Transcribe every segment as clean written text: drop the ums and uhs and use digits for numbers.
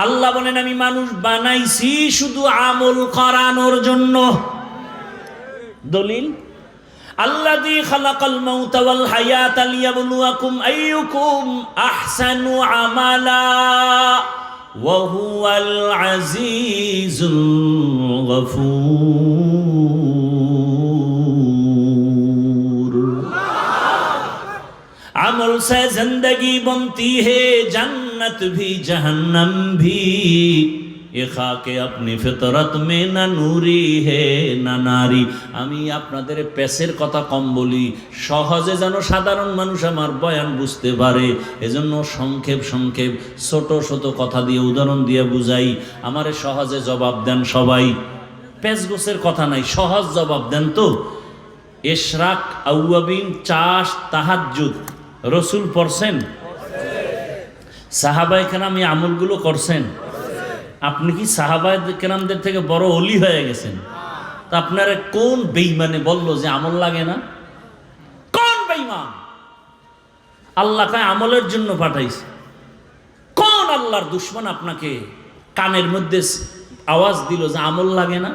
আল্লাহ বলেন আমি মানুষ বানাইছি শুধু আমল করানোর জন্য। দলিল আল্লাযী খালাকাল মাউতা ওয়াল হায়াতা লিয়াবলুয়াকুম আইয়ুকুম আহসানু আমালা ওয়া হুয়াল আজিজুল গফুর। अमल से जिंदगी बनती है जन्नत भी जहन्नम भी, ये खाके अपनी फितरत में ना नूरी है ना नारी। আমি আপনাদের পেশের কথা কম বলি, সহজে যেন সাধারণ মানুষ আমার বয়ান বুঝতে পারে, এজন্য সংক্ষেপ সংক্ষেপ ছোট ছোট কথা দিয়ে উদাহরণ দিয়ে বুঝাই। আমারে সহজে জবাব দেন সবাই, পেশগোছের কথা নাই, সহজ জবাব দেন তো। ইশরাক, আউয়াবিন, চাষ, তাহাজ্জুদ রসুল পড়ছেন? সাহাবায়ে কেরাম এই আমলগুলো করছেন? আপনি কি সাহাবায়ে কেরামদের থেকে বড় ওলি হয়ে গেছেন? তা আপনারা কোন বেঈমানে বলল যে আমল লাগে না? কোন বেঈমান? আল্লাহ কায় আমলের জন্য পাঠাইছে। কোন আল্লাহর দুশমন আপনাকে কানের মধ্যে আওয়াজ দিল যে আমল লাগে না?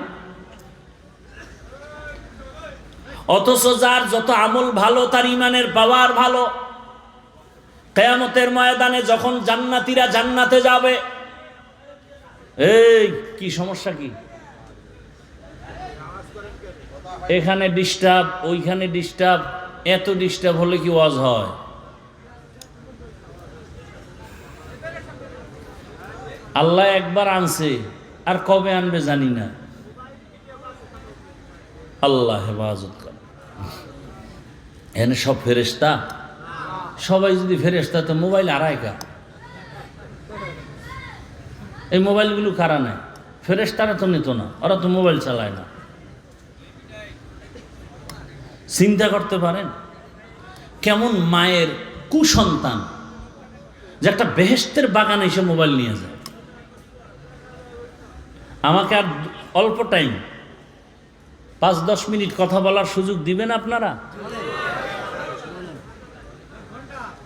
অথচ যার যত আমল ভালো তার ইমানের পাওয়ার ভালো। কিয়ামতের ময়দানে যখন জান্নাতীরা জান্নাতে যাবে, এই কি সমস্যা কি? এখানে ডিস্টার্ব, ওইখানে ডিস্টার্ব, এত ডিস্টার্ব হলে কি ওয়াজ হয়? আল্লাহ একবার আনছে, আর কবে আনবে জানি না। আল্লাহ হেফাজত করে। এখানে সব ফেরেশতা, সবাই যদি ফেরেশতা তো মোবাইল আড়াইকা। এই মোবাইলগুলো কারা নেয়? ফেরেশতারা তো নিত না, ওরা তো মোবাইল চালায় না। চিন্তা করতে পারেন কেমন মায়ের কুসন্তান যে একটা বেহেশতের বাগানে এসে মোবাইল নিয়ে যায়। আমাকে আর অল্প টাইম 5-10 মিনিট কথা বলার সুযোগ দিবেন আপনারা?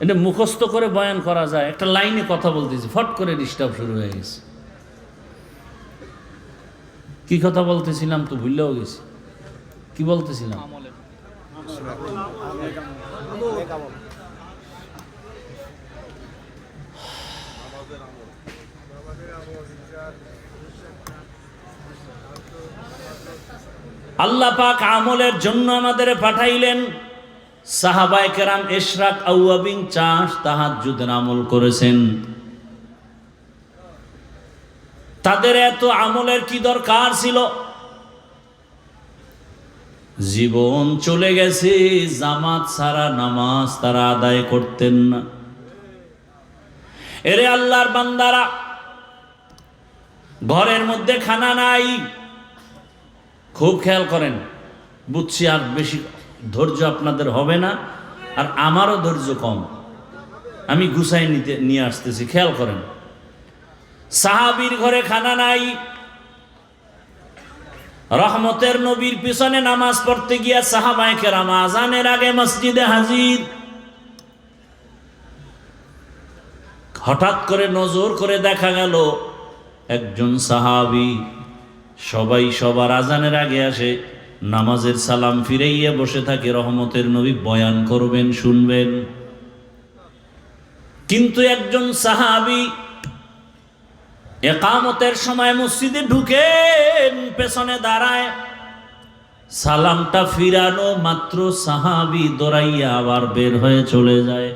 এটা মুখস্থ করে বয়ান করা যায়, একটা লাইনে কথা বলতেছি, ফট করে ডিস্টার্ব শুরু হয়ে গেছে। কি কথা বলতেছিলাম তো ভুললেও গেছি। কি বলতেছিলাম? আল্লাহ পাক আমলের জন্য আমাদের পাঠাইলেন। সাহাবায়ে কেরাম ইশরাক, আউয়াবিন, চাষ, তাহাজ্জুদের আমল করেছেন। তাদের এত আমলের কি দরকার ছিল? জীবন চলে গেছে, জামাত ছাড়া নামাজ তারা আদায় করতেন না। এরে আল্লাহর বান্দারা, ঘরের মধ্যে খানা নাই, খুব খেয়াল করেন। বুঝছি আর বেশি ধৈর্য আপনাদের হবে না, আর আমারও ধৈর্য কম, আমি গুছাই নিয়ে আসতেছি, খেয়াল করেন। সাহাবীর ঘরে খানা নাই। রহমতের নবীর পিছনে নামাজ পড়তে গিয়া সাহাবায়ে কেরাম আযানের আগে মসজিদে হাজির। হঠাৎ করে নজর করে দেখা গেল একজন সাহাবী, সবাই সবার আযানের আগে আসে, নামাজের সালাম ফিরাইয়া বসে থাকে, রহমতের নবী বয়ান করবেন, শুনবেন। কিন্তু একজন সাহাবী ইকামতের সময় মসজিদে ঢুকেন, পেছনে দাঁড়ায়, সালামটা ফিরানো মাত্র সাহাবী দৌড়াইয়া আবার বের হয়ে চলে যায়।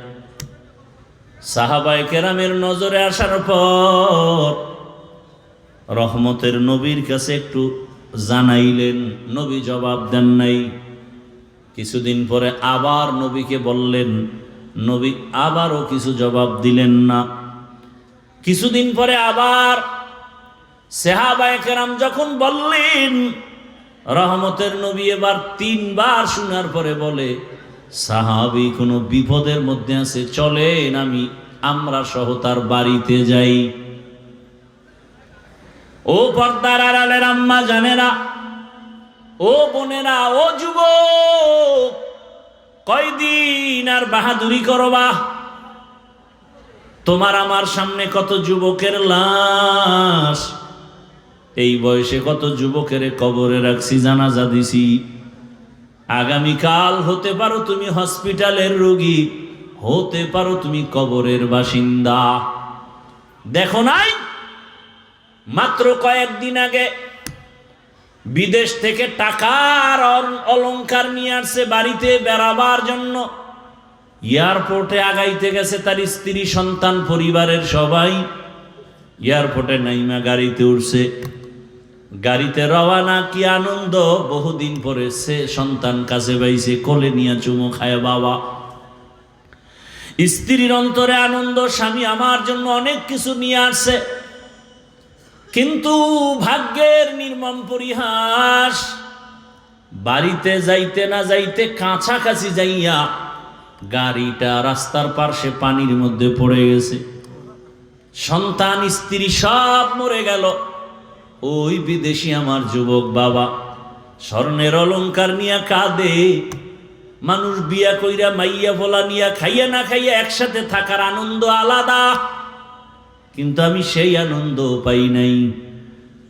সাহাবায়ে কেরামের নজরে আসার পর রহমতের নবীর কাছে একটু জানাইলেন, নবী জবাব দেন নাই। কিছুদিন পরে আবার নবীকে বললেন, নবী আবারও কিছু জবাব দিলেন না। কিছুদিন পরে আবার সাহাবায়ে কেরাম যখন বললেন, রহমতের নবী এবার 3 বার শোনার পরে বলে, সাহাবী কোনো বিপদের মধ্যে আছে, চলেন আমরা সহ তার বাড়িতে যাই। ও পর্দার আড়ালের আম্মা জানেরা, ও বোনেরা, ও যুবক, কয়দিন আর বাহাদুরি করবা? তোমার আমার সামনে কত যুবকের লাশ, এই বয়সে কত যুবকের কবরে রাখছি, জানাজা দিছি। আগামীকাল হতে পারো তুমি হসপিটালের রোগী, হতে পারো তুমি কবরের বাসিন্দা। দেখো নাই মাত্র কয়েকদিন আগে বিদেশ থেকে টাকার অলংকার নিয়ে আসছে বাড়িতে বেড়াবার জন্য, এয়ারপোর্টে আগাইতে গেছে তার স্ত্রী সন্তান পরিবারের সবাই। এয়ারপোর্টে নাইমা গাড়িতে উঠছে, গাড়িতে রওয়ানা, কি আনন্দ, বহুদিন পরে সে সন্তান কাছে পাইছে, কোলে নিয়ে চুমো খায় বাবা। স্ত্রীর অন্তরে আনন্দ, স্বামী আমার জন্য অনেক কিছু নিয়ে আসছে। কিন্তু ভাগ্যের নির্মম পরিহাস, বাড়িতে যাইতে না যাইতে কাছাকাছি যাইয়া গাড়িটা রাস্তার পার্শ্বে পানির মধ্যে পড়ে গেছে। সন্তান স্ত্রী সব মরে গেল। ওই বিদেশি আমার যুবক বাবা স্বর্ণের অলংকার নিয়ে কাঁদে। মানুষ বিয়া কইরা মাইয়া ফোলা নিয়া খাইয়া না খাইয়া একসাথে থাকার আনন্দ আলাদা, কিন্তু আমি সেই আনন্দ পাই নাই।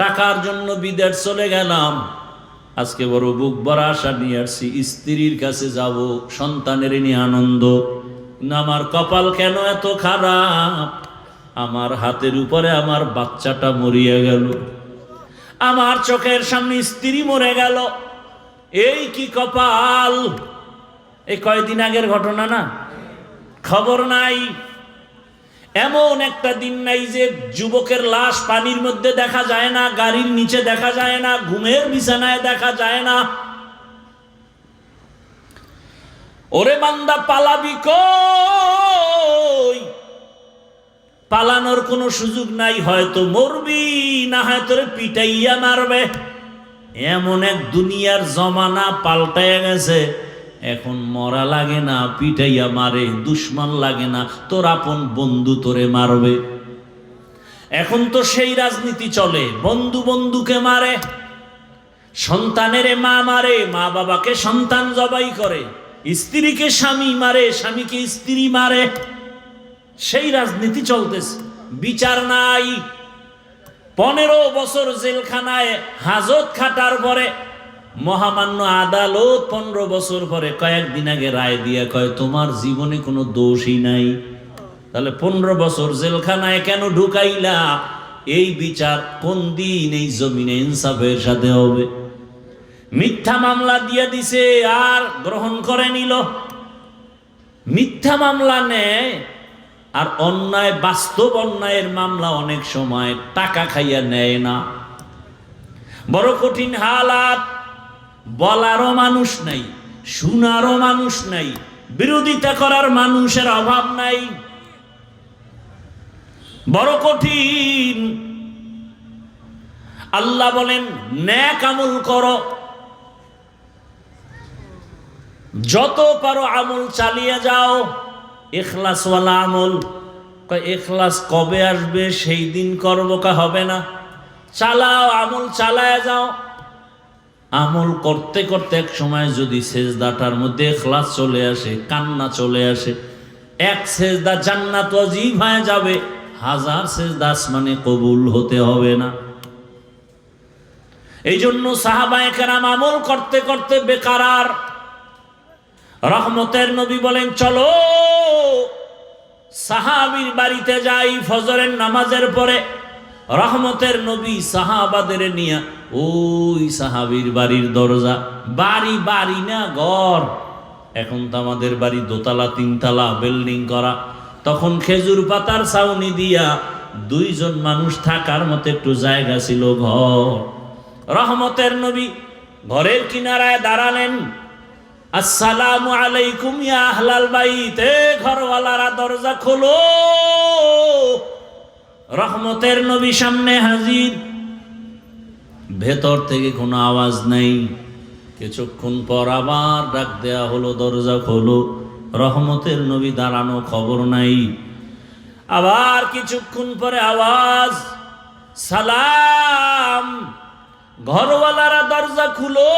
টাকার জন্য বিদেশ চলে গেলাম, আজকে বড় বুক ভরা আশা নিয়ে আসছি, স্ত্রীর কাছে যাব, সন্তানের নিয়ে আনন্দ। কিন্তু আমার কপাল কেন এত খারাপ, আমার হাতের উপরে আমার বাচ্চাটা মরিয়া গেল, আমার চোখের সামনে স্ত্রী মরে গেল। এই কি কপাল! এই কয়দিন আগের ঘটনা না, খবর নাই। এমন একটা দিন নাই যে যুবকের লাশ পানির মধ্যে দেখা যায় না, গাড়ির নিচে দেখা যায় না, ঘুমের বিছানায় দেখা যায় না। ওরে বান্দা, পালাবি কই? পালানোর কোনো সুযোগ নাই, হয়তো মরবি, না হয় তোরে পিটাইয়া মারবে। এমন এক দুনিয়ার জমানা পাল্টাইয়া গেছে, এখন মরা লাগে না, পিটাইয়া মারে। দুশ্মন লাগে না, তোর আপন বন্ধু তোরে মারবে। এখন তো সেই রাজনীতি চলে, বন্ধু বন্ধুকে মারে, সন্তানের মা মারে, মা বাবাকে সন্তান জবাই করে, স্ত্রীকে স্বামী মারে, স্বামীকে স্ত্রী মারে। সেই রাজনীতি চলতেছে, বিচার নাই। 15 বছর জেলখানায় হাজত খাটার পরে মহামান্য আদালত 15 বছর পরে কয়েকদিন আগে রায় দিয়া কয় তোমার জীবনে কোনো দোষই নাই। তাহলে 15 বছর জেলখানায় কেন ঢুকাইলা? এই বিচার কোন দিন এই জমিনে ইনসাফের সাথে হবে? মিথ্যা মামলা দিয়া দিছে আর গ্রহণ করে নিল। মিথ্যা মামলা নেয় আর অন্যায়, বাস্তব অন্যায়ের মামলা অনেক সময় টাকা খাইয়া নেয় না। বড় কঠিন হালাত। বলারও মানুষ নাই, শোনারও মানুষ নাই, বিরোধিতা করার মানুষের অভাব নাই। বড় কঠিন। আল্লাহ বলেন নেক আমল করো, যত পারো আমল চালিয়ে যাও, ইখলাসওয়ালা আমল। ইখলাস কবে আসবে? সেই দিন করবো, কা হবে না? চালাও, আমল চালায় যাও। আমল করতে করতে এক সময় যদি সেজদাটার মধ্যে ইখলাস চলে আসে, কান্না চলে আসে, এক সেজদা জান্নাত ওয়াজিব হয়ে যাবে, 1000 সেজদা আসমানে কবুল হতে হবে না। এই জন্য সাহাবায়ে কেরাম আমল করতে করতে বেকারার। রহমতের নবী বলেন চলো সাহাবীর বাড়িতে যাই ফজরের নামাজের পরে। রহমতের নবী সাহাবাদের নিয়ে ওই সাহাবীর বাড়ির দরজা, বাড়ি বাড়ি না ঘর, এখন তো আমাদের বাড়ি দোতলা তিনতলা বিল্ডিং করা, তখন খেজুর পাতার ছাউনি দিয়া 2 জন মানুষ থাকার মতো একটু জায়গা ছিল, ঘর। রহমতের নবী ঘরের কিনারায় দাঁড়ালেন, আসসালামু আলাইকুম ইয়া আহলাল বাইত, এ ঘরওয়ালারা দরজা খোলো। রহমতের নবী সামনে হাজির, ভেতর থেকে কোনো আওয়াজ নাই। কিছুক্ষণ পর আবার ডাক দেয়া হলো, দরজা খোলো। রহমতের নবী দাঁড়ানো, খবর নাই। আবার কিছুক্ষণ পরে আওয়াজ, সালাম। ঘরওয়ালারা দরজা খুলো।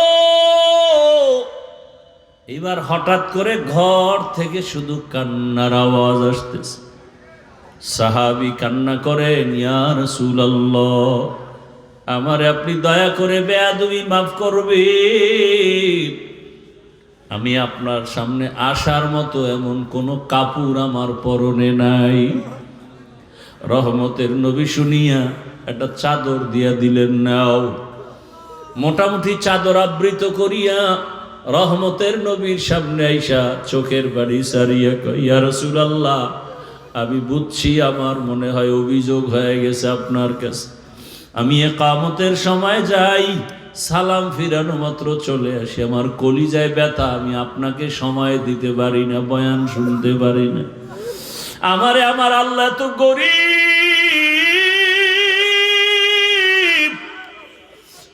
এবার হঠাৎ করে ঘর থেকে শুধু কান্নার আওয়াজ আসতেছে। সাহাবী কান্না করেন, ইয়া রাসূলুল্লাহ, আমারে আপনি দয়া করে বেয়াদবি মাফ করবেন। আমি আপনার সামনে আসার মতো এমন কোনো কাপড় আমার পরনে নাই। রহমতের নবী শুনিয়া একটা চাদর দিয়া দিলেন, নাও। মোটামুটি চাদর আবৃত করিয়া রহমতের নবীর সামনে আইসা চোখের বাড়ি সারিয়া কয়, ইয়া রাসূলুল্লাহ, আমি বুঝছি আমার মনে হয় অভিযোগ হয়ে গেছে আপনার কাছে। আমি ইকামতের সময় যাই, সালাম ফিরানো মাত্র চলে আসি, আমার কলিজায় ব্যথা, আমি আপনাকে সময় দিতে পারি না, বয়ান শুনতে পারি না। আমারে আমার আল্লাহ তো গরিব,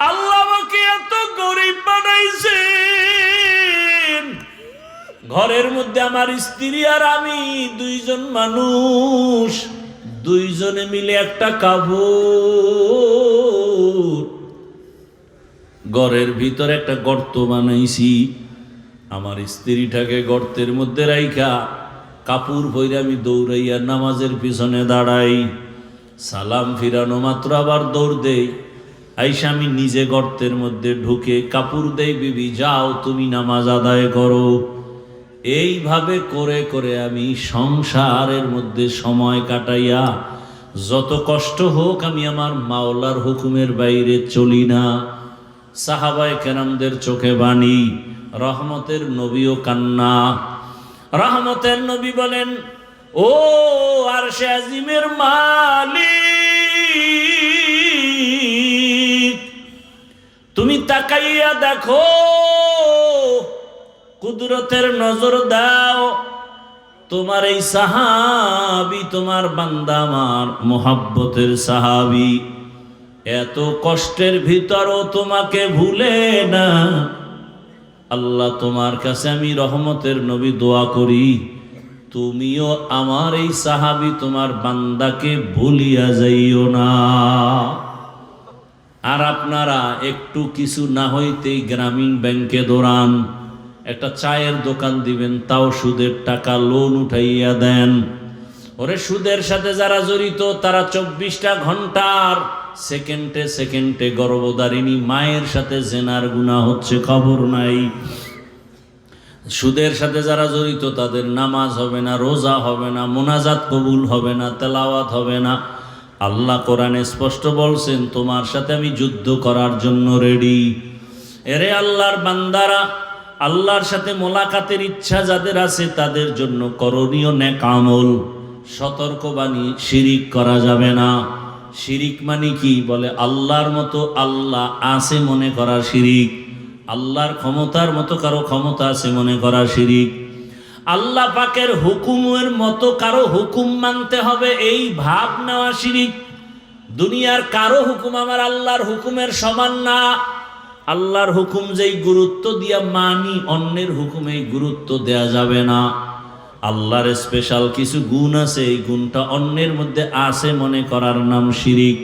আল্লাহ আমাকে এত গরিব বানাইছেন, ঘরের মধ্যে আমার স্ত্রী আর আমি দুইজন মানুষ, দুইজনে মিলে একটা কাপড়, ঘরের ভিতরে একটা গর্ত বানাইছি, আমার স্ত্রীটাকে গর্তের মধ্যে রাইখা কাপড় পরে আমি দৌড়াইয়া নামাজের পিছনে দাঁড়াই। সালাম ফিরানো মাত্র আবার দৌড় দেই, আইসা আমি নিজে গর্তের মধ্যে ঢুকে কাপড় দেই, বিবি যাও তুমি নামাজ আদায় করো। এইভাবে করে করে আমি সংসারের মধ্যে সময় কাটাইয়া, যত কষ্ট হোক আমি আমার মাওলার হুকুমের বাইরে চলি না। সাহাবায়ে কেরামদের চোখে বাণী, রহমতের নবীও কান্না। রহমতের নবী বলেন, ও আরশে আজিমের মালিক, তুমি তাকাইয়া দেখো, কুদরতের নজর দাও, তোমার এই সাহাবী, তোমার বান্দা আমার মুহাব্বতের সাহাবী, এত কষ্টের ভিতরও তোমাকে ভুলে না। আল্লাহ, তোমার কাছে আমি রহমতের নবী দোয়া করি, তুমিও আমার এই সাহাবী তোমার বান্দাকে ভুলিয়া যাইও না। আর আপনারা একটু কিছু না হইতেই গ্রামীণ ব্যাংকে দৌড়ান, একটা চায়ের দোকান দিবেন, তাও সুদের টাকা লোন উঠাইয়া দেন। ওরে সুদের সাথে যারা জড়িত তারা 24টা ঘন্টার সেকেন্ডে সেকেন্ডে গর্ভধারিণী মায়ের সাথে জেনার গুনাহ হচ্ছে, খবর নাই। সুদের সাথে যারা জড়িত তাদের নামাজ হবে না, রোজা হবে না, মোনাজাত কবুল হবে না, তেলাওয়াত হবে না। আল্লাহ কোরআনে স্পষ্ট বলছেন, তোমার সাথে আমি যুদ্ধ করার জন্য রেডি। এরে আল্লাহর বান্দারা, আল্লাহর সাথে মোলাকাতের ইচ্ছা যাদের আছে তাদের জন্য করণীয় নেক আমল। সতর্কবাণী, শিরিক করা যাবে না। শিরিক মানে কি? বলে আল্লাহর মতো আল্লাহ আছে মনে করা শিরিক, আল্লাহর ক্ষমতার মতো কারো ক্ষমতা আছে মনে করা শিরিক, আল্লাহ পাকের হুকুমের মতো কারো হুকুম মানতে হবে এই ভাব নেওয়া শিরিক। দুনিয়ার কারো হুকুম আমার আল্লাহর হুকুমের সমান না। আল্লাহর হুকুম যেই গুরুত্ব দিয়া মানি, অন্যের হুকুমে গুরুত্ব দেয়া যাবে না। আল্লাহর স্পেশাল কিছু গুণ আছে, এই গুণটা অন্যের মধ্যে আছে মনে করার নাম শিরিক।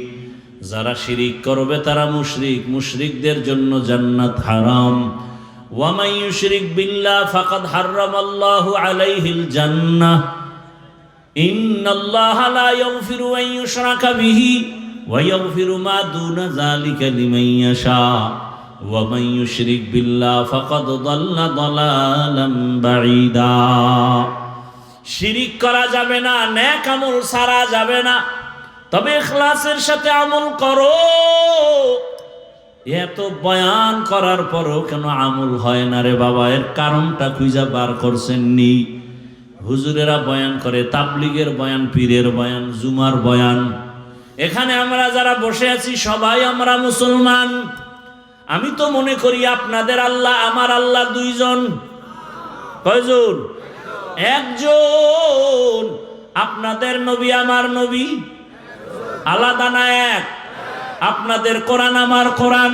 যারা শিরিক করবে তারা মুশরিক, মুশরিকদের জন্য জান্নাত হারাম। ওয়া মান ইউশরিক বিল্লাহ ফাকাদ হারামাল্লাহু আলাইহিল জান্নাহ, ইন্নাল্লাহা লা ইয়াগফিরু আন ইউশরাকা বিহি ওয়া ইয়াগফিরু মা দুনা যালিকা লিমান ইয়াশা, ওয়া মান ইউশরিক বিল্লাহ ফাকাদ দাল্লা দালালাম বাঈদা। শিরিক করা যাবে না, নেক আমল সারা যাবে না, তবে ইখলাসের সাথে আমল করো। এত বয়ান করার পরও কেন আমল হয় না রে বাবা? এর কারণটা খুঁজে বার করছেন নি? হুজুরেরা বয়ান করে, তাবলিগের বয়ান, পীরের বয়ান, জুমার বয়ান। এখানে আমরা যারা বসে আছি সবাই আমরা মুসলমান। আমি তো মনে করি আপনাদের আল্লাহ আমার আল্লাহ দুইজন। কয়জন? একজন। আপনাদের নবী আমার নবী আলাদা না এক? আপনাদের কোরআন আমার কোরআন,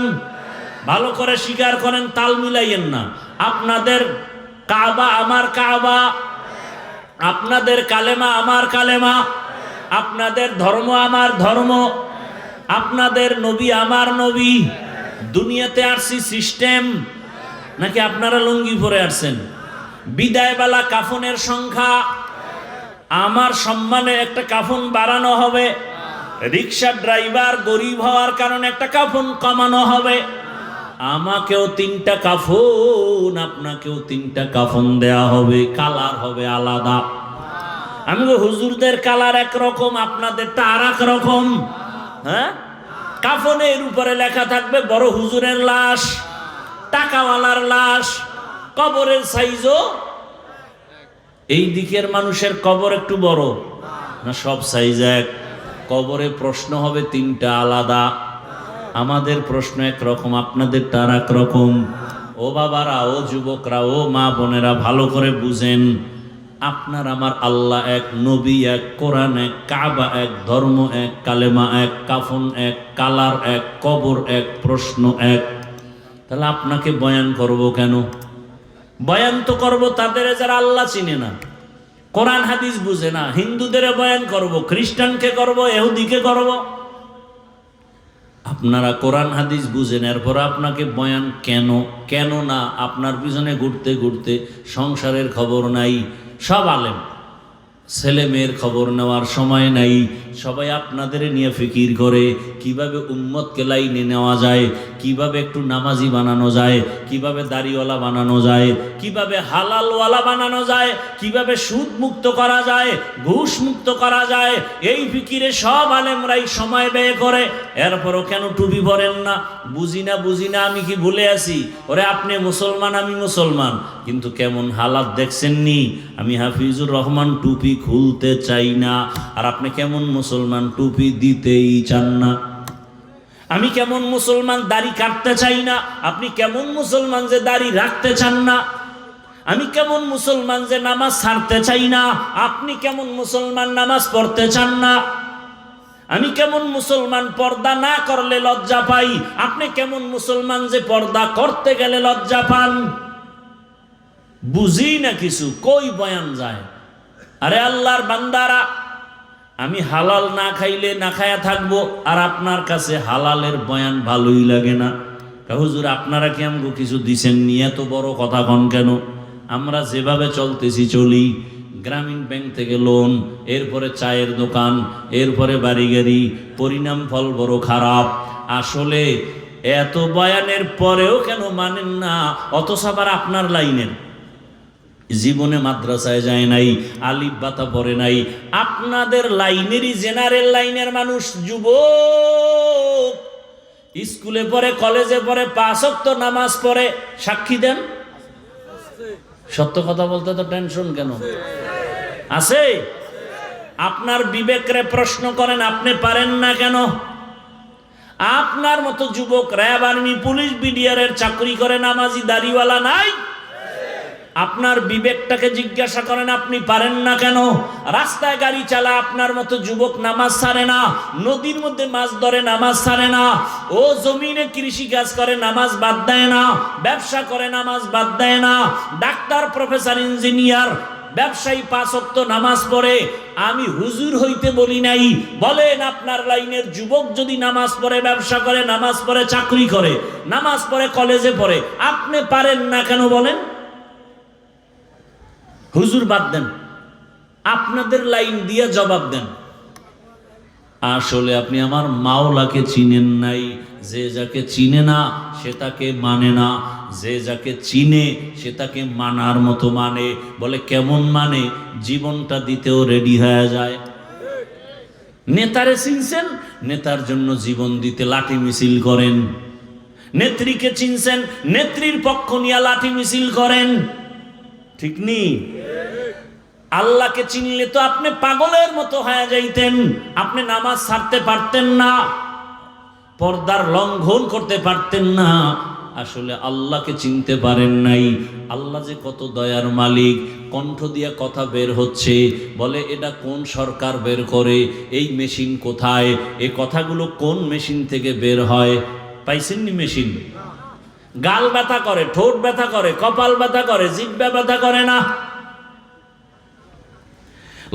ভালো করে স্বীকার করেন, তাল মিলাইয়েন না। আপনাদের কাবা আমার কাবা, আপনাদের কালেমা আমার কালেমা, আপনাদের ধর্ম আমার ধর্ম, আপনাদের নবী আমার নবী। দুনিয়াতে আসছি সিস্টেম নাকি আপনারা লুঙ্গি পরে আসছেন? বিদায়বেলা কাফনের সংখ্যা আমার সম্মানে একটা কাফন বাড়ানো হবে, রিক্সা ড্রাইভার গরিব হওয়ার কারণে একটা কাফন কমানো হবে। আমাকেও 3টা কাফন, আপনাকেও 3টা কাফন দেয়া হবে, কালার হবে আলাদা। আমি হুজুরদের কালার একরকম, আপনাদেরটা আর এক রকম। হ্যাঁ, কাফনের উপরে লেখা থাকবে বড় হুজুরের লাশ, টাকাওয়ালার লাশ, কবরের সাইজও এই দিকের মানুষের কবর একটু বড় না সব সাইজ এক। কবরে প্রশ্ন হবে 3টা আলাদা। আমাদের প্রশ্ন একরকম, আপনাদেরটা আর এক রকম। ও বাবারা, ও যুবকরা, ও মা বোনেরা, ভালো করে বুঝেন, আপনার আমার আল্লাহ এক, নবী এক, কোরআন এক, কাবা এক, ধর্ম এক, কালেমা এক, কাফন এক, কালার এক, কবর এক, প্রশ্ন এক। তাহলে আপনাকে বয়ান করব কেন? বয়ান তো করব তাদের যারা আল্লাহ চিনে না, কোরআন হাদিস বুঝে না। হিন্দুদের বয়ান করব, খ্রিস্টানকে করব, ইহুদিকে করব। আপনারা কোরআন হাদিস বুঝেন, এরপর আপনাকে বয়ান কেন? কেন না? আপনার পিছনে ঘুরতে ঘুরতে সংসারের খবর নাই। সব আলেম, ছেলে মেয়ের খবর নেওয়ার সময় নাই। সবাই আপনাদের নিয়ে ফিকির করে কিভাবে উম্মতকে লাইনে নেওয়া যায়, কিভাবে একটু নামাজি বানানো যায়, কিভাবে দাড়িওয়ালা বানানো যায়, কিভাবে হালালওয়ালা বানানো যায়, কিভাবে সুদ মুক্ত করা যায়, ঘুষ মুক্ত করা যায়। এই ফিকিরে সব আলেমরাই সময় ব্যয় করে। এরপরও কেন টুপি পরেন না? বুঝি না, বুঝি না, আমি কি ভুলে আছি? ওরে আপনি মুসলমান, আমি মুসলমান, কিন্তু কেমন হালাত দেখছেননি? আমি হাফিজুর রহমান টুপি খুলতে চাই না, আর আপনি কেমন মুসলমান টুপি দিতেই চান না। আমি কেমন মুসলমান দাড়ি কাটতে চাই না, আপনি কেমন মুসলমান যে দাড়ি রাখতে চান না। আমি কেমন মুসলমান যে নামাজ ছাড়তে চাই না, আপনি কেমন মুসলমান নামাজ পড়তে চান না। আমি কেমন মুসলমান পর্দা না করলে লজ্জা পাই, আপনি কেমন মুসলমান যে পর্দা করতে গেলে লজ্জা পান। বুঝি না কিছু, কই বয়ান যায়? আরে আল্লাহর বান্দারা, আমি হালাল না খাইলে না খায়া থাকবো, আর আপনার কাছে হালালের বয়ান ভালোই লাগে না। হুজুর আপনারা কি আমাকে কিছু দিছেন নি? এত বড় কথা কন কেন? আমরা যেভাবে চলতেছি চলি, গ্রামীণ ব্যাংক থেকে লোন, এরপরে চায়ের দোকান, এরপরে বাড়ি গাড়ি, পরিণাম ফল বড় খারাপ। আসলে এত বয়ানের পরেও কেন মানেন না? অথচ আবার আপনার লাইনের জীবনে মাদ্রাসায় যায় নাই, আলিফ বাতা পড়ে নাই। আপনাদের লাইনেরই জেনারেল লাইনের মানুষ, যুবক, স্কুলে পড়ে, কলেজে পড়ে, 5 ওয়াক্ত নামাজ পড়ে। সাক্ষী দেন। সত্য কথা বলতে তো টেনশন কেন? আছে? আপনার বিবেকরে প্রশ্ন করেন, আপনি পারেন না কেন? আপনার মতো যুবক র্যাব, আর্মি, পুলিশ, বিডিআরের চাকরি করে, নামাজি দাড়িওয়ালা নাই? আপনার বিবেকটাকে জিজ্ঞাসা করেন, আপনি পারেন না কেন? রাস্তায় গাড়ি চালা আপনার মতো যুবক নামাজ ছাড়ে না, নদীর মধ্যে মাছ ধরে নামাজ ছাড়ে না, ও জমিনে কৃষি কাজ করে নামাজ বাদ দেয় না, ব্যবসা করে নামাজ বাদ দেয় না, ডাক্তার, প্রফেসর, ইঞ্জিনিয়ার, ব্যবসায়ী 5 ওয়াক্ত নামাজ পড়ে। আমি হুজুর হইতে বলি নাই। বলেন আপনার লাইনের যুবক যদি নামাজ পড়ে, ব্যবসা করে, নামাজ পড়ে, চাকরি করে, নামাজ পড়ে, কলেজে পড়ে, আপনি পারেন না কেন বলেন? হুজুর বাদ দেন, আপনাদের লাইন দিয়ে জবাব দেন। আসলে আপনি আমার মাওলাকে চিনেন নাই। যে যাকে চিনে না সে তাকে মানে না, যে যাকে চিনে সে তাকে মানার মতো মানে। বলে কেমন মানে? জীবনটা দিতেও রেডি হয়ে যায়। নেতারে চিনছেন, নেতার জন্য জীবন দিতে লাঠি মিছিল করেন। নেত্রীকে চিনছেন, নেত্রীর পক্ষ নিয়ে লাঠি মিছিল করেন। ঠিক নি? আল্লাহকে চিনলে তো আপনি পাগলের মতো হয়ে যাইতেন। আপনি নামাজ ছাড়তে পারতেন না, পর্দার লঙ্ঘন করতে পারতেন না। আসলে আল্লাহকে চিনতে পারেন নাই। আল্লাহ যে কত দয়ার মালিক। কণ্ঠ দিয়ে কথা বের হচ্ছে, বলে এটা কোন সরকার বের করে, এই মেশিন কোথায়, এই কথাগুলো কোন মেশিন থেকে বের হয়? পাইছেননি মেশিন? গাল ব্যথা করে, ঠোঁট ব্যথা করে, কপাল ব্যথা করে, জিহ্বা ব্যথা করে না।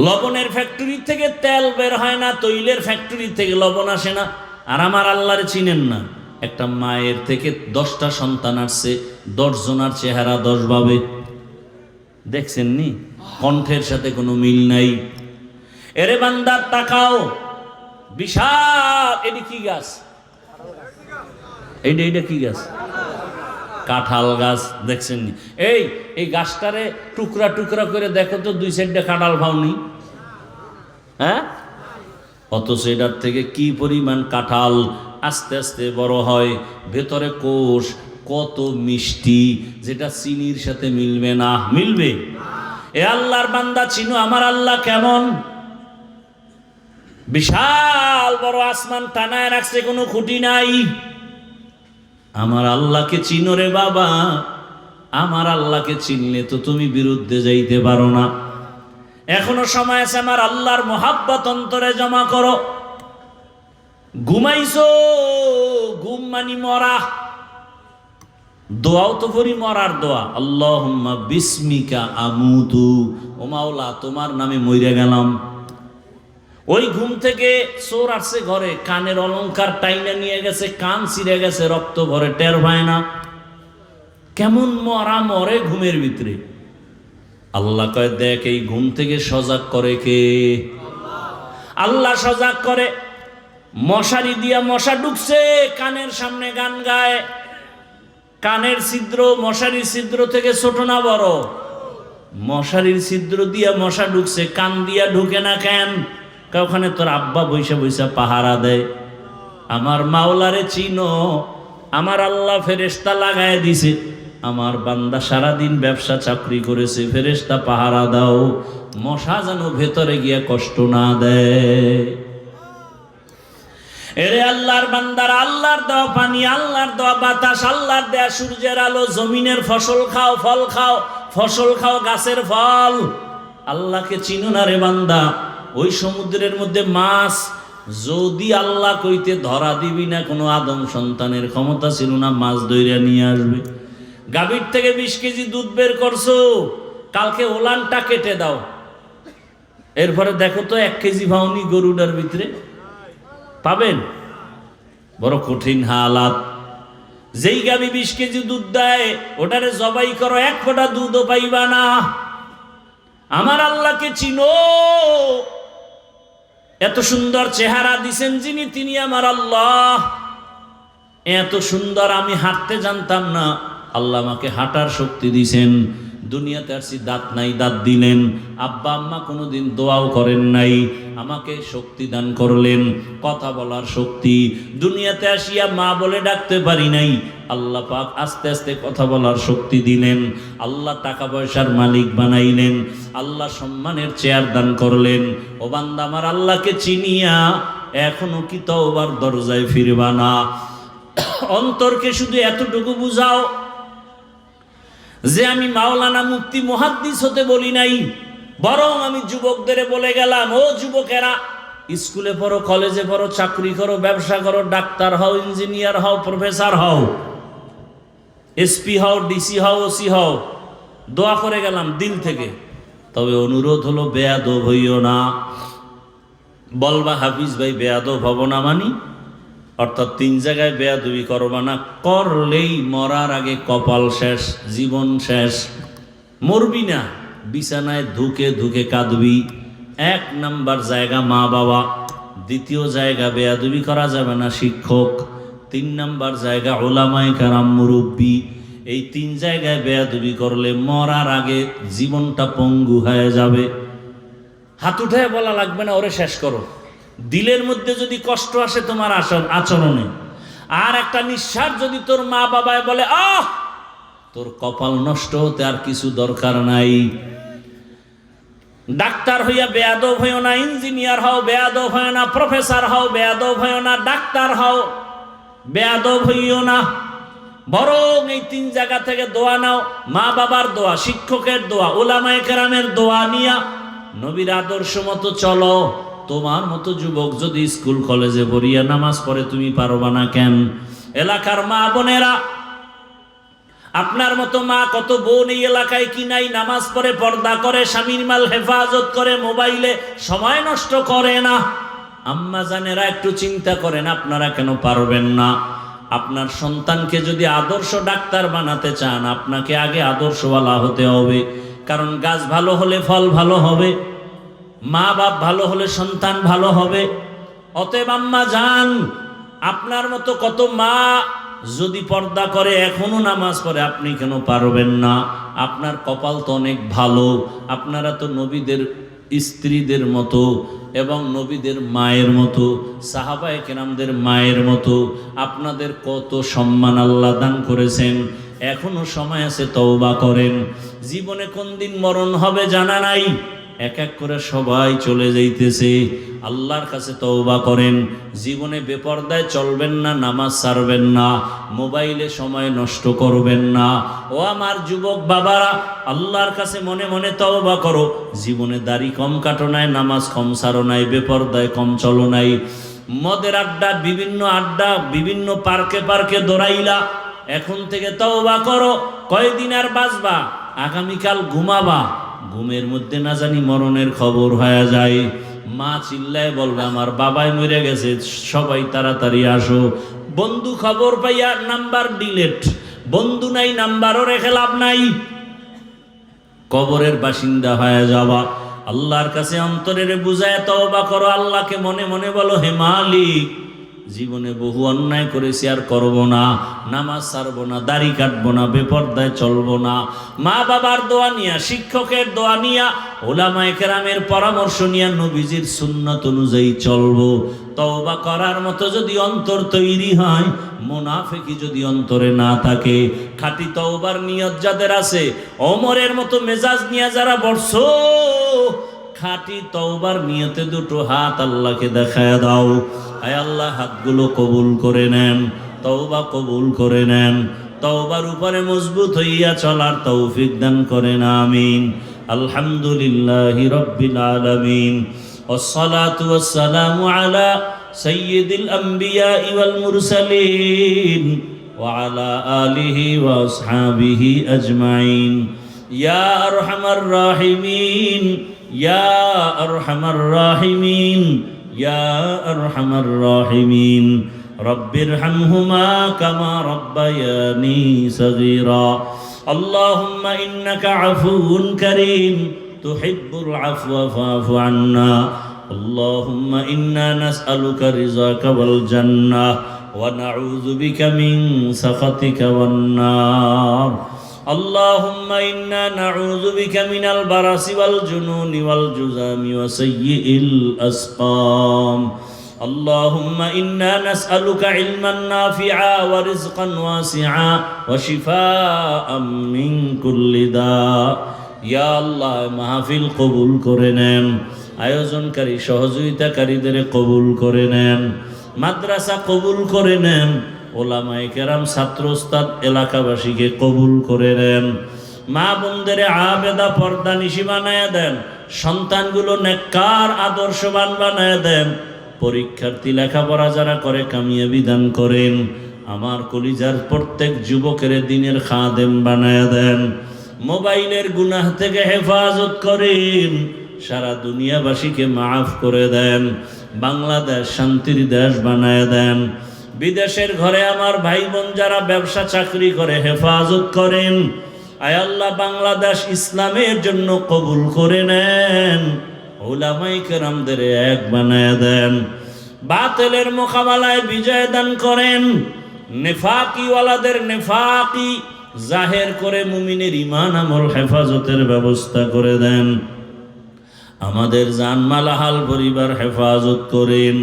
লবণের ফ্যাক্টরি থেকে তেল বের হয় না, তৈলের ফ্যাক্টরি থেকে লবণ আসে না। আর আমার আল্লাহরে চিনেন না। একটা মায়ের থেকে 10টা সন্তান আসছে, 10 জনার চেহারা 10 ভাবে। দেখছেন নি? কণ্ঠের সাথে কোনো মিল নাই, এরে বান্দা তাকাও, বিশাল, এটি কি গাছ? এইটা কি গাছ? কাঁঠাল গাছ। দেখছেন নি? এই গাছটারে টুকরা টুকরা করে দেখো তো, 2-4টা কাঁঠাল পাওনি? হ্যাঁ, অথচ এটার থেকে কি পরিমাণ কাঁঠাল আস্তে আস্তে বড় হয়, ভেতরে কোষ কত মিষ্টি, যেটা চিনির সাথে মিলবে না। মিলবে? এ আল্লাহর বান্দা, চিনো আমার আল্লাহ কেমন? বিশাল বড় আসমান টানায় রাখছে, কোনো খুঁটি নাই। আমার আল্লাহকে চিনো রে বাবা, আমার আল্লাহকে চিনলে তো তুমি বিরুদ্ধে যাইতে পারো না। এখনো সময় আছে, আমার আল্লাহর মোহাব্বত অন্তরে জমা করো। ঘুমাইছো, ঘুম মানি মরা, দোয়াও তো করি মরার দোয়া, আল্লাহুম্মা বিসমিকা আমুতু, ও মাওলা তোমার নামে মইরা গেলাম। ওই ঘুম থেকে চোর আসছে ঘরে, কানের অলংকার টাইনা নিয়ে গেছে, কান ছিঁড়ে গেছে, রক্ত ভরে, টের পায় না। কেমন মরা মরে ঘুমের ভিতরে। আল্লাহ কয়, দেখ এই ঘুম থেকে সজাগ করে কে? আল্লাহ সজাগ করে। মশারি দিয়া মশা ঢুকছে, কানের সামনে গান গায়। কানের ছিদ্র মশারির ছিদ্র থেকে ছোট না বড়? মশারির ছিদ্র দিয়া মশা ঢুকছে, কান দিয়া ঢুকে না কেন? ওখানে তোর আব্বা বৈশা বৈশা পাহারা দেয়। আমার মাওলারে চিনো? আমার আল্লাহ ফেরেশতা লাগায় দিছে। আমার বান্দা সারাদিন ব্যবসা চাকরি করেছে, ফেরেশতা পাহারা দাও, মশা যেন ভেতরে গিয়া কষ্ট না দেয়। এরে আল্লাহর বান্দারা, আল্লাহর দেওয়া পানি, আল্লাহর দেওয়া বাতাস, আল্লাহর দেয়া সূর্যের আলো, জমিনের ফসল খাও, ফল খাও, ফসল খাও, গাছের ফল। আল্লাহকে চিনো না রে বান্দা? ওই সমুদ্রের মধ্যে মাছ যদি আল্লাহ কইতে ধরা দিবি না, কোনো আদম সন্তানের ক্ষমতা ছিল না মাছ ধইরা নিয়ে আসবে। গাভীর থেকে 20 কেজি দুধ বের করছো, কালকে ওলানটা কেটে দাও, এরপরে দেখো তো 1 কেজি পাওনি গরুটার ভিতরে, পাবেন? বড় কঠিন হালাত। যেই গাভী 20 কেজি দুধ দেয়, ওটারে জবাই করো, 1 ফোঁটা দুধও পাইবা না। আমার আল্লাহকে চিনো? এত সুন্দর চেহারা দিছেন যিনি, তিনি আমার আল্লাহ। এত সুন্দর আমি হাঁটতে জানতাম না, আল্লাহ আমাকে হাঁটার শক্তি দিছেন। দুনিয়াতে আসছি, দাঁত নাই, দাঁত দিলেন। আব্বা আম্মা কোনোদিন দোয়াও করেন নাই, আমাকে শক্তি দান করলেন, কথা বলার শক্তি। দুনিয়াতে আসিয়া মা বলে ডাকতে পারি নাই, আল্লাহ পাক আস্তে আস্তে কথা বলার শক্তি দিলেন। আল্লাহ টাকা পয়সার মালিক বানাইলেন, আল্লাহ সম্মানের চেয়ার দান করলেন। ও বান্দা, আমার আল্লাহকে চিনিয়া এখনো কি তওবার দরজায় ফিরবা না? অন্তরকে শুধু এতটুকু বুঝাও যে আমি মাওলানা মুফতি মুহাদ্দিস হতে বলি নাই, বরং আমি যুবকদের বলে গেলাম, ও যুবকেরা, স্কুলে পড়ো, কলেজে পড়ো, চাকরি করো, ব্যবসা করো, ডাক্তার হও, ইঞ্জিনিয়ার হও, প্রফেসর হও, এসপি হও, ডিসি হও, ওসি হও, দোয়া করে গেলাম দিল থেকে। তবে অনুরোধ হলো, বেয়াদব হইও না। বলবা হাফিজ ভাই বেয়াদব হব না মানি? অর্থাৎ 3 জায়গায় বেয়াদবি করবা না, করলেই মরার আগে কপাল শেষ, জীবন শেষ। মরবি না, বিছানায় ধুকে ধুকে কাঁদবি। 1 নাম্বার জায়গা মা বাবা, 2য় জায়গা বেয়াদবি করা যাবে না শিক্ষক, 3 নাম্বার জায়গা ওলামায়ে কেরাম মুরব্বী। এই 3 জায়গায় বেয়াদবি করলে মরার আগে জীবনটা পঙ্গু হয়ে যাবে। হাত উঠায় বলা লাগবে না ওরে শেষ করো। দিলের মধ্যে যদি কষ্ট আসে তোমার আচরণে, আর একটা নিঃশ্বাস যদি তোর মা বাবায় বলে, আহ, তোর কপাল নষ্ট হতে আর কিছু দরকার নাই। ডাক্তার হইয়া বেয়াদব হইও না, ইঞ্জিনিয়ার হও বেয়াদব হইও না, প্রফেসর হও বেয়াদব হইও না, ডাক্তার হও বেয়াদব হইও না। বরং এই 3 জায়গা থেকে দোয়া নাও, মা বাবার দোয়া, শিক্ষকের দোয়া, উলামায়ে কেরামের দোয়া নিয়া নবীর আদর্শ মতো চলো। তোমার মতো যুবক যদি স্কুল কলেজে পড়িয়া নামাজ পড়ে, তুমি পারবা না কেন? এলাকার মা বোনেরা, আপনার মতো মা কত বোন এই এলাকায় কি নাই? নামাজ পড়ে, পর্দা করে, স্বামীর মাল হেফাজত করে, মোবাইলে সময় নষ্ট করে না। আম্মা জানেরা একটু চিন্তা করেন, আপনারা কেন পারবেন না? আপনার সন্তানকে যদি আদর্শ ডাক্তার বানাতে চান, আপনাকে আগে আদর্শওয়ালা হতে হবে। কারণ গাছ ভালো হলে ফল ভালো হবে, মা বাপ ভালো হলে সন্তান ভালো হবে। অতএব আম্মা জান, আপনার মতো কত মা যদি পর্দা করে এখনো নামাজ পড়ে, আপনি কেন পারবেন না? আপনার কপাল তো অনেক ভালো। আপনারা তো নবীদের স্ত্রীদের মতো এবং নবীদের মায়ের মতো, সাহাবায়ে কেরামদের মায়ের মতো। আপনাদের কত সম্মান আল্লাহ দান করেছেন। এখনো সময় আছে, তওবা করেন। জীবনে কোন দিন মরণ হবে জানা নাই, এক এক করে সবাই চলে যাইতেছে। আল্লাহর কাছে তওবা করেন। জীবনে বেপরদায় চলবেন না, নামাজ ছাড়বেন না, মোবাইলে সময় নষ্ট করবেন না। ও আমার যুবক বাবারা, আল্লাহর কাছে মনে মনে তওবা করো। জীবনে দাড়ি কম কাটো নাই, নামাজ কম ছাড়ো নাই, বেপরদায় কম চলো নাই, মদের আড্ডা, বিভিন্ন পার্কে পার্কে দৌড়াইলা। এখন থেকে তওবা করো। কয়দিন আর বাঁচবা? আগামীকাল ঘুমাবা, ঘুমের মধ্যে না জানি মরণের খবর হয়ে যায়। মা চিল্লায় বলবে আমার বাবাই মরে গেছে, সবাই তাড়াতাড়ি আসো। বন্ধু খবর পাইয়া নাম্বার ডিলেট, বন্ধু নাই নাম্বারও রেখে লাভ নাই, কবরের বাসিন্দা হয়ে যাবা। আল্লাহর কাছে অন্তরের বুঝায় তওবা করো। আল্লাহকে মনে মনে বলো, হে মালিক, জীবনে বহু অন্যায় করেছি, আর করব না, নামাজ ছাড়বো না, দাড়ি কাটবো না, বেপরদায় চলবো না। মা বাবার দোয়া নিয়া, শিক্ষকের দোয়া নিয়া, ওলামায়ে কেরামের পরামর্শ নিয়া নবীজির সুন্নাত অনুযায়ী চলবো। তওবা করার মতো যদি অন্তর তৈরি হয়, মুনাফিকি যদি অন্তরে না থাকে, খাঁটি তওবার নিয়ত যাদের আছে, ওমরের মতো মেজাজ নিয়ে যারা বসছো, খাঁটি তওবার নিয়তে দুটো হাত আল্লাহকে দেখায় দাও। আয় আল্লাহ, হাতগুলো কবুল করে নেন, তওবা কবুল করে নেন, তওবার উপরে মজবুত হইয়া চলার তৌফিক দান করেন, আমিন। আলহামদুলিল্লাহি রাব্বিল আলামিন, ওয়াসসালাতু ওয়াসসালামু আলা সাইয়্যিদিল আমবিয়া ওয়াল মুরসালিন ওয়া আলা আলিহি ওয়া আসহাবিহি আজমাইন। ইয়া আরহামার রাহিমিন, ইয়া আরহামার রাহিমিন, ইয়া আরহামার রাহিমিন। রব্বিরহামহুমা কামা রাব্বায়ানি সগীরা। আল্লাহুম্মা ইন্নাকা আফুউন কারীম তুহিব্বুল আফওয়া ফা'ফু আন্না। আল্লাহুম্মা ইন্না নাসআলুকা রিযাকা ওয়াল জান্নাহ ওয়া নাউযু বিকা মিন সাখাতিকা ওয়ান নার। اللهم إنا نعوذ بك من البرص والجنون والجذام وسيء الأسقام. اللهم إنا نسألك علما نافعا ورزقا واسعا وشفاء من كل داء. يا الله মাহফিল কবুল করে নেন, আয়োজনকারী সহযোগিতাকারীদের কবুল করে নেন, মাদ্রাসা কবুল করে নেন, ওলামায়ে কেরাম, ছাত্র ওস্তাদ, এলাকাবাসীকে কবুল করে নেন। মা বোনদের আবেদা পর্দানিশী বানায় দেন, সন্তানগুলো নেককার আদর্শবান বানায় দেন। পরীক্ষার্থী লেখাপড়া যারা করে কামিয়াবি দান করেন। আমার কলিজার প্রত্যেক যুবকের দিনের খাদেম বানায় দেন। মোবাইলের গুনাহ থেকে হেফাজত করেন। সারা দুনিয়াবাসীকে মাফ করে দেন। বাংলাদেশ শান্তির দেশ বানায় দেন। বিদেশের ঘরে আমার ভাই বোন যারা ব্যবসা চাকরি করে হেফাজত করেন। আয় আল্লাহ, বাংলাদেশ ইসলামের জন্য কবুল করে নেন। উলামায়ে কেরামদের এক বানায় দেন। বাতিলের মোকাবেলায় বিজয় দান করেন। নেফাকি ওয়ালাদের নেফাকি জাহের করে মুমিনের ঈমান আমল হেফাজতের ব্যবস্থা করে দেন। আমাদের জানমাল হাল পরিবার হেফাজত করেন।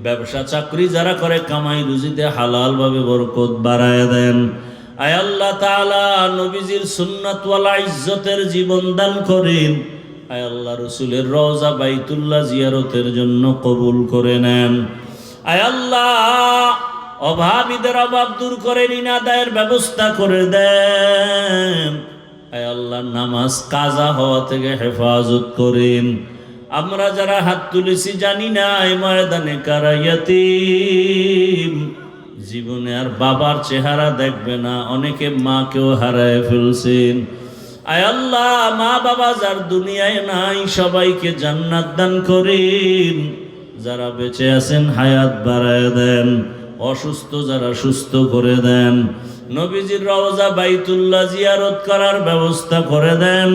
ব্যবসা চাকরি যারা করে কামাই রুজিতে হালাল ভাবে বরকত বাড়ায় দেন। আয় আল্লাহ তাআলা, নবীজির সুন্নাত ওয়ালা ইজ্জতের জীবন দান করেন। আয় আল্লাহ, রসুলের রওজা বাইতুল্লাহ জিয়ারতের জন্য কবুল করে নেন। আয় আল্লাহ, অভাবীদের অভাব দূর করে ঋণ আদায়ের ব্যবস্থা করে দেন। আয় আল্লাহ, নামাজ কাজা হওয়া থেকে হেফাজত করেন। আমরা যারা হাত তুলেছি জানি না এই ময়দানে কারা ইয়াতীম, জীবনে আর বাবার চেহারা দেখবে না, অনেকে মাকেও হারায় ফেলছেন। আয় আল্লাহ, মা বাবা যার দুনিয়ায় নাই সবাইকে জান্নাত দান করেন। যারা বেঁচে আছেন হায়াত বাড়ায় দেন। অসুস্থ যারা সুস্থ করে দেন। নবীজির রওজা বাইতুল্লাহ জিয়ারত করার ব্যবস্থা করে দেন।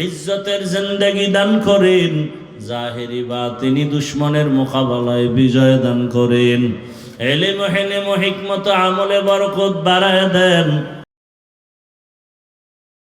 ইজ্জতের জিন্দেগি দান করেন। জাহেরি বাতিনি দুশ্মনের মোকাবেলায় বিজয় দান করেন। এলেম হিকমত আমলে বরকত বাড়ায় দেন।